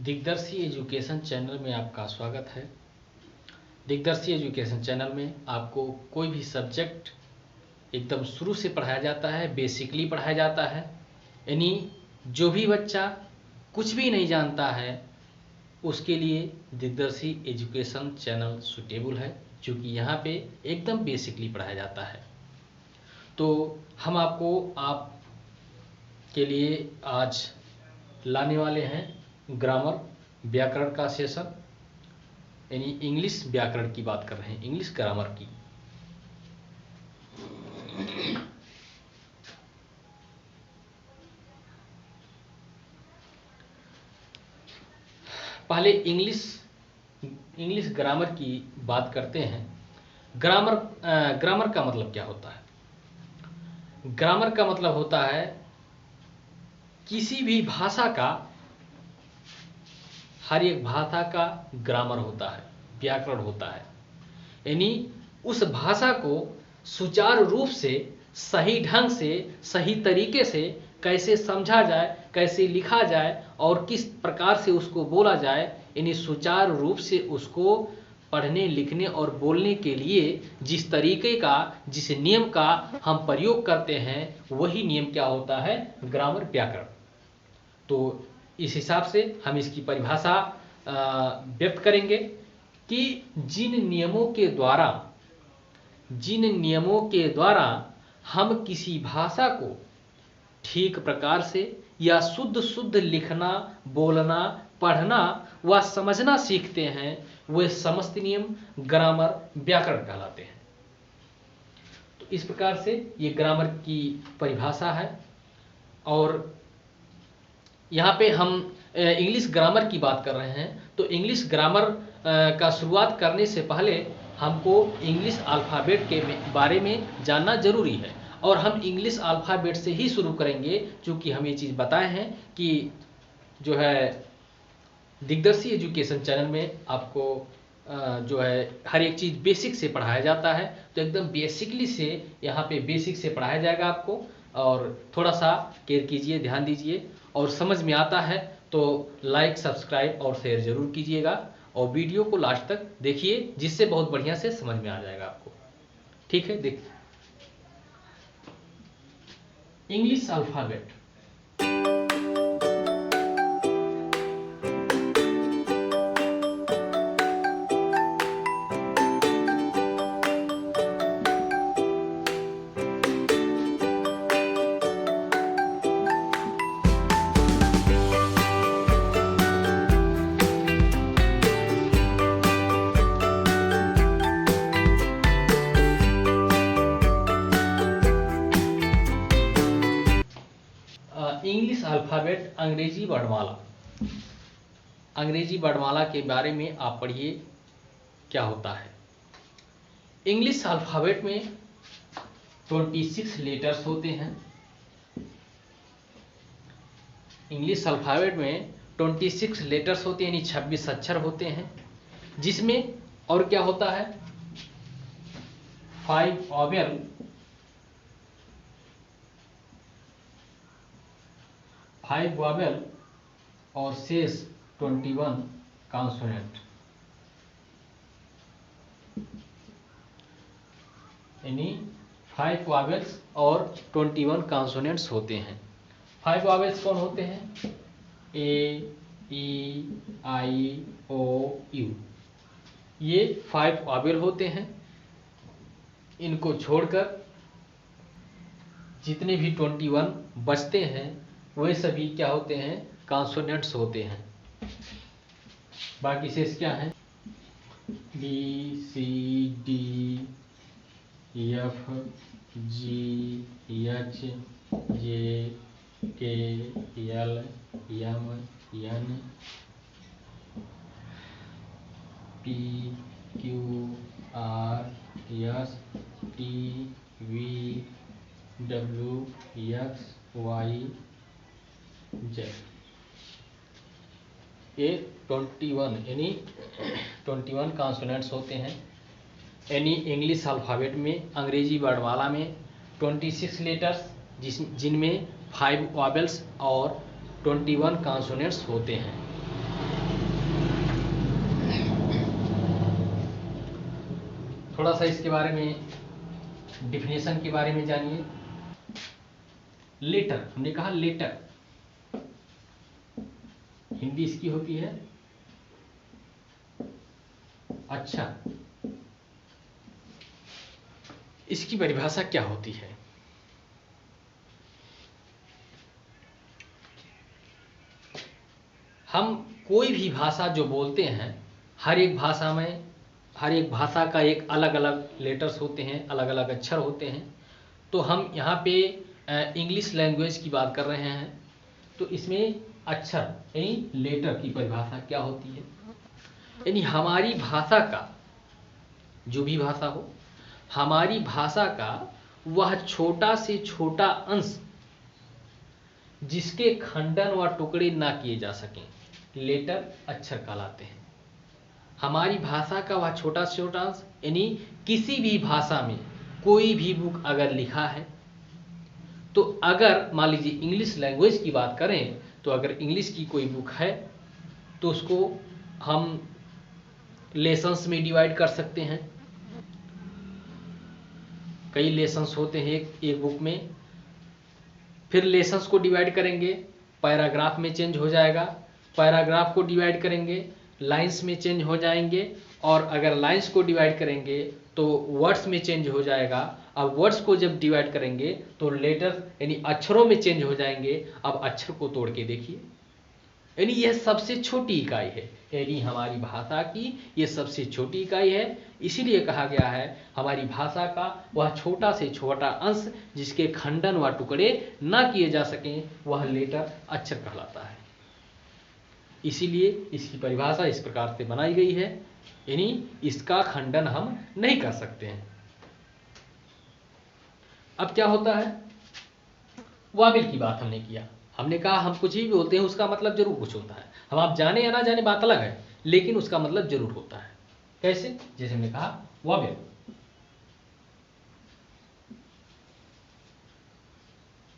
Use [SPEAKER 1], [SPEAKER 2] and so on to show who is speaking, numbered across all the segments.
[SPEAKER 1] दिग्दर्शी education channel में आपका स्वागत है। दिग्दर्शी एजुकेशन चैनल में आपको कोई भी सब्जेक्ट एकदम शुरू से पढ़ाया जाता है, बेसिकली पढ़ाया जाता है। यानी जो भी बच्चा कुछ भी नहीं जानता है उसके लिए दिग्दर्शी एजुकेशन चैनल सूटेबल है, क्योंकि यहाँ पे एकदम बेसिकली पढ़ाया जाता है। तो हम आप के लिए आज लाने वाले हैं ग्रामर व्याकरण का सेशन, यानी इंग्लिश व्याकरण की बात कर रहे हैं, इंग्लिश ग्रामर की। पहले इंग्लिश ग्रामर की बात करते हैं। ग्रामर का मतलब क्या होता है? ग्रामर का मतलब होता है किसी भी भाषा का, हर एक भाषा का ग्रामर होता है, व्याकरण होता है। यानी उस भाषा को सुचारू रूप से, सही ढंग से, सही तरीके से कैसे समझा जाए, कैसे लिखा जाए और किस प्रकार से उसको बोला जाए, यानी सुचारू रूप से उसको पढ़ने, लिखने और बोलने के लिए जिस तरीके का, जिस नियम का हम प्रयोग करते हैं, वही नियम क्या होता है? ग्रामर, व्याकरण। तो इस हिसाब से हम इसकी परिभाषा व्यक्त करेंगे कि जिन नियमों के द्वारा हम किसी भाषा को ठीक प्रकार से या शुद्ध लिखना, बोलना, पढ़ना व समझना सीखते हैं, वे समस्त नियम ग्रामर, व्याकरण कहलाते हैं। तो इस प्रकार से ये ग्रामर की परिभाषा है। और यहाँ पे हम इंग्लिश ग्रामर की बात कर रहे हैं, तो इंग्लिश ग्रामर का शुरुआत करने से पहले हमको इंग्लिश अल्फ़ाबेट के बारे में जानना जरूरी है। और हम इंग्लिश अल्फ़ाबेट से ही शुरू करेंगे, क्योंकि हम ये चीज़ बताए हैं कि जो है दिग्दर्शी एजुकेशन चैनल में आपको जो है हर एक चीज़ बेसिक से पढ़ाया जाता है। तो एकदम बेसिकली से यहाँ पे बेसिक से पढ़ाया जाएगा आपको। और थोड़ा सा केयर कीजिए, ध्यान दीजिए, और समझ में आता है तो लाइक, सब्सक्राइब और शेयर जरूर कीजिएगा। और वीडियो को लास्ट तक देखिए, जिससे बहुत बढ़िया से समझ में आ जाएगा आपको। ठीक है, देखिए इंग्लिश अल्फ़ाबेट। इंग्लिश अल्फ़ाबेट, अंग्रेजी वर्णमाला। अंग्रेजी वर्णमाला के बारे में आप पढ़िए क्या होता है। इंग्लिश अल्फ़ाबेट में 26 लेटर्स होते हैं। इंग्लिश अल्फ़ाबेट में 26 लेटर्स होते हैं, यानी 26 अक्षर होते हैं, जिसमें और क्या होता है? 5 वॉवेल, 5 वॉवेल और शेष 21 कॉन्सोनेंट। यानी 5 वॉवेल्स और 21 कॉन्सोनेंट्स होते हैं। 5 वॉवेल्स कौन होते हैं? ए, ई, आई, ओ, यू। ये 5 वॉवेल होते हैं। इनको छोड़कर जितने भी 21 बचते हैं वे सभी क्या होते हैं? कॉन्सोनेंट्स होते हैं। बाकी शेष क्या हैं? B, C, D, F, G, H, J, K, L, M, N, P, Q, R, S, T, V, W, X, Y, Z. ये 21 यानी 21 कॉन्सोनेंट्स होते हैं। यानी इंग्लिश अल्फ़ाबेट में, अंग्रेजी वर्णमाला में 26 लेटर्स, जिनमें 5 वॉवेल्स और 21 कॉन्सोनेंट्स होते हैं। थोड़ा सा इसके बारे में, डिफिनेशन के बारे में जानिए। लेटर, हमने कहा लेटर, हिंदी इसकी होती है अक्षर। इसकी परिभाषा क्या होती है? हम कोई भी भाषा जो बोलते हैं, हर एक भाषा में, हर एक भाषा का एक अलग अलग लेटर्स होते हैं, अलग अलग अक्षर होते हैं। तो हम यहाँ पे इंग्लिश लैंग्वेज की बात कर रहे हैं, तो इसमें अक्षर यानी लेटर की परिभाषा क्या होती है? यानी हमारी भाषा का, जो भी भाषा हो, हमारी भाषा का वह छोटा से छोटा अंश जिसके खंडन व टुकड़े ना किए जा सकें, लेटर अक्षर कहलाते हैं। हमारी भाषा का वह छोटा से छोटा अंश, यानी किसी भी भाषा में कोई भी बुक अगर लिखा है, तो अगर मान लीजिए इंग्लिश लैंग्वेज की बात करें, तो अगर इंग्लिश की कोई बुक है तो उसको हम लेसन्स में डिवाइड कर सकते हैं। कई लेसन्स होते हैं एक बुक में, फिर लेसन्स को डिवाइड करेंगे, पैराग्राफ में चेंज हो जाएगा, पैराग्राफ को डिवाइड करेंगे, लाइंस में चेंज हो जाएंगे, और अगर लाइंस को डिवाइड करेंगे तो वर्ड्स में चेंज हो जाएगा। अब वर्ड्स को जब डिवाइड करेंगे तो लेटर्स यानी अक्षरों में चेंज हो जाएंगे। अब अक्षर को तोड़ के देखिए, यानी यह सबसे छोटी इकाई है, यानी हमारी भाषा की यह सबसे छोटी इकाई है। इसीलिए कहा गया है हमारी भाषा का वह छोटा से छोटा अंश जिसके खंडन व टुकड़े ना किए जा सकें, वह लेटर अक्षर कहलाता है। इसीलिए इसकी परिभाषा इस प्रकार से बनाई गई है, यानी इसका खंडन हम नहीं कर सकते हैं। अब क्या होता है? वाबिल की बात हमने किया, हमने कहा हम कुछ भी बोलते हैं उसका मतलब जरूर कुछ होता है। हम आप जाने या ना जाने बात अलग है, लेकिन उसका मतलब जरूर होता है। कैसे? जैसे हमने कहा वाबिल,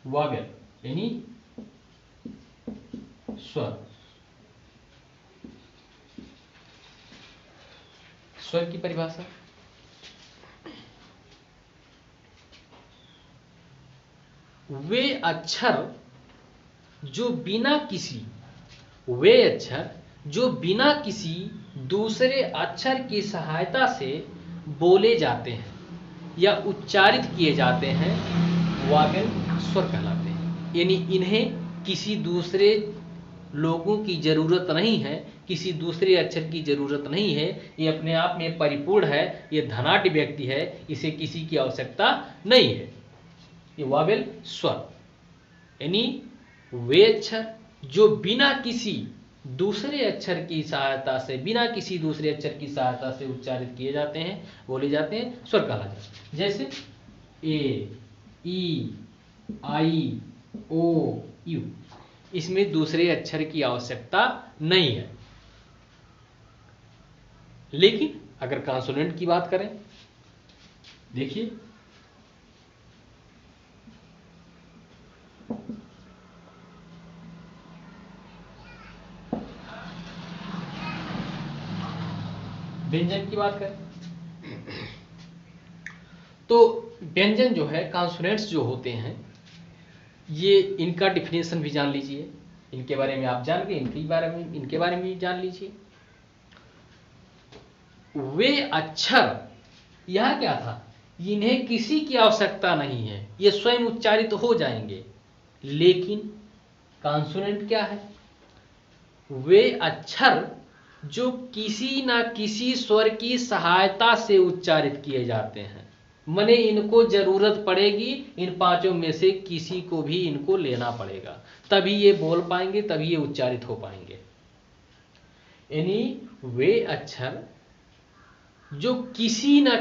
[SPEAKER 1] वाबिल यानी स्वर, स्वर की परिभाषा वे अक्षर जो बिना किसी, वे अक्षर जो बिना किसी दूसरे अक्षर की सहायता से बोले जाते हैं या उच्चारित किए जाते हैं, वावेल स्वर कहलाते हैं। यानी इन्हें किसी दूसरे लोगों की जरूरत नहीं है, किसी दूसरे अक्षर की जरूरत नहीं है, ये अपने आप में परिपूर्ण है, ये धनाढ्य व्यक्ति है, इसे किसी की आवश्यकता नहीं है। ये वावेल स्वर, यानी वे अक्षर जो बिना किसी दूसरे अक्षर की सहायता से, बिना किसी दूसरे अक्षर की सहायता से उच्चारित किए जाते हैं, बोले जाते हैं, स्वर कहा जाता है। जैसे ए, ई, आई, ओ, यू, इसमें दूसरे अक्षर की आवश्यकता नहीं है। लेकिन अगर कॉन्सोनेंट की बात करें, देखिए व्यंजन की बात करें तो व्यंजन जो है, कॉन्सोनेंट्स जो होते हैं, ये इनका डिफिनेशन भी जान लीजिए, इनके बारे में आप जान गए, इनके बारे में भी जान लीजिए। वे अक्षर, यह क्या था, इन्हें किसी की आवश्यकता नहीं है, ये स्वयं उच्चारित हो जाएंगे। लेकिन कॉन्सोनेंट क्या है? वे अक्षर जो किसी ना किसी स्वर की सहायता से उच्चारित किए जाते हैं, मने इनको जरूरत पड़ेगी, इन पांचों में से किसी को भी इनको लेना पड़ेगा, तभी ये बोल पाएंगे, तभी ये उच्चारित हो पाएंगे। यानी वे अक्षर जो किसी ना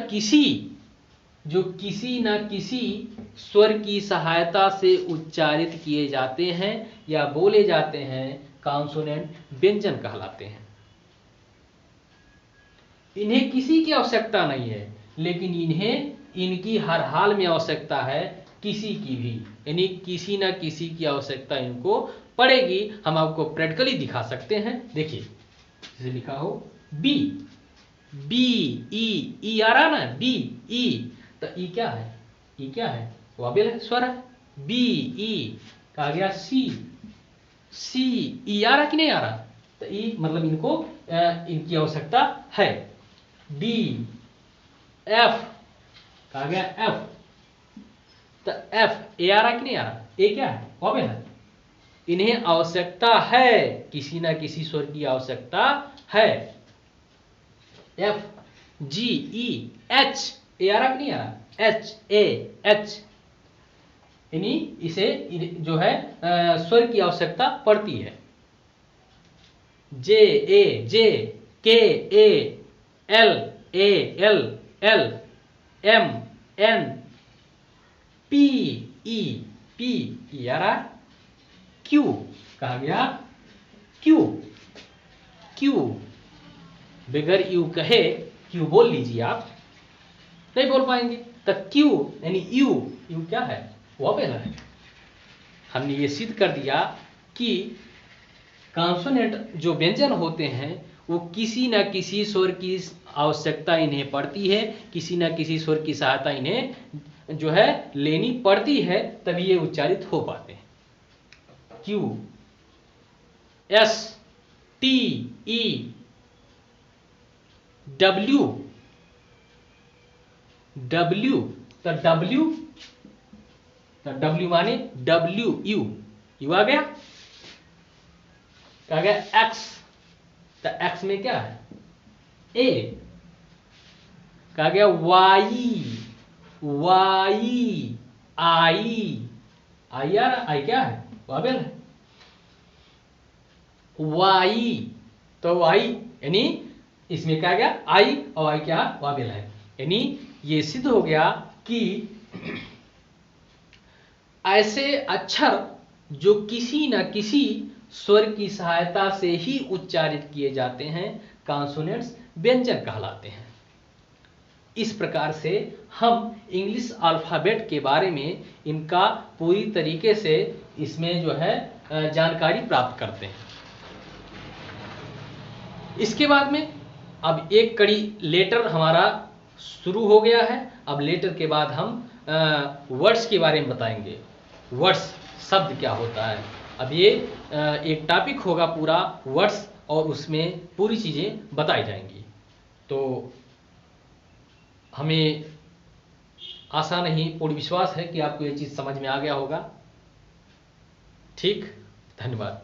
[SPEAKER 1] किसी स्वर की सहायता से उच्चारित किए जाते हैं या बोले जाते हैं, कॉन्सोनेंट व्यंजन कहलाते हैं। इन्हें किसी की आवश्यकता नहीं है, लेकिन इन्हें इनकी हर हाल में आवश्यकता है, किसी की भी, यानी किसी ना किसी की आवश्यकता इनको पड़ेगी। हम आपको प्रैक्टिकली दिखा सकते हैं। देखिए, जैसे लिखा हो बी, बी ई आ रहा ना, बी ई, तो ई क्या है, ई क्या है, वॉवेल है, स्वर है। बी ई कहा गया सी, सी ई आ रहा कि नहीं आ रहा, तो ई मतलब इनको इनकी आवश्यकता है। डी एफ कहा गया एफ, तो एफ ए आ रहा कि नहीं आ रहा, ए क्या है, वॉवेल है। इन्हें आवश्यकता है, किसी ना किसी स्वर की आवश्यकता है। एफ जी ई एच, ए आ रहा कि नहीं आ रहा, एच ए एच, यानी इसे जो है स्वर की आवश्यकता पड़ती है। जे A J, K A L A L L, M N, P E P E आ रहा, क्यू कहा गया क्यू, क्यू बगैर यू कहे क्यू बोल लीजिए आप, नहीं बोल पाएंगे, तो क्यू यानी यू, यू क्या है, वॉवेल है। हमने ये सिद्ध कर दिया कि कॉन्सोनेंट जो व्यंजन होते हैं वो किसी न किसी स्वर की आवश्यकता इन्हें पड़ती है, किसी न किसी स्वर की सहायता इन्हें जो है लेनी पड़ती है, तभी ये उच्चारित हो पाते हैं। Q S T E W, W तो डब्ल्यू, तो डब्ल्यू माने डब्ल्यू यू, यू आ गया। कहा गया एक्स, तो एक्स में क्या है, ए। कहा गया वाई, वाई आई, आई यार, आई क्या है, वॉवेल है। वाई तो वाई यानी इसमें क्या गया, आई, और आई क्या, वॉवेल है। यानी ये सिद्ध हो गया कि ऐसे अक्षर जो किसी न किसी स्वर की सहायता से ही उच्चारित किए जाते हैं, कॉन्सोनेंट्स व्यंजन कहलाते हैं। इस प्रकार से हम इंग्लिश अल्फाबेट के बारे में इनका पूरी तरीके से इसमें जो है जानकारी प्राप्त करते हैं। इसके बाद में अब एक कड़ी लेटर हमारा शुरू हो गया है। अब लेटर के बाद हम वर्ड्स के बारे में बताएंगे, वर्ड्स शब्द क्या होता है। अब ये एक टॉपिक होगा पूरा वर्ड्स, और उसमें पूरी चीज़ें बताई जाएंगी। तो हमें आशा नहीं, पूर्ण विश्वास है कि आपको ये चीज़ समझ में आ गया होगा। ठीक, धन्यवाद।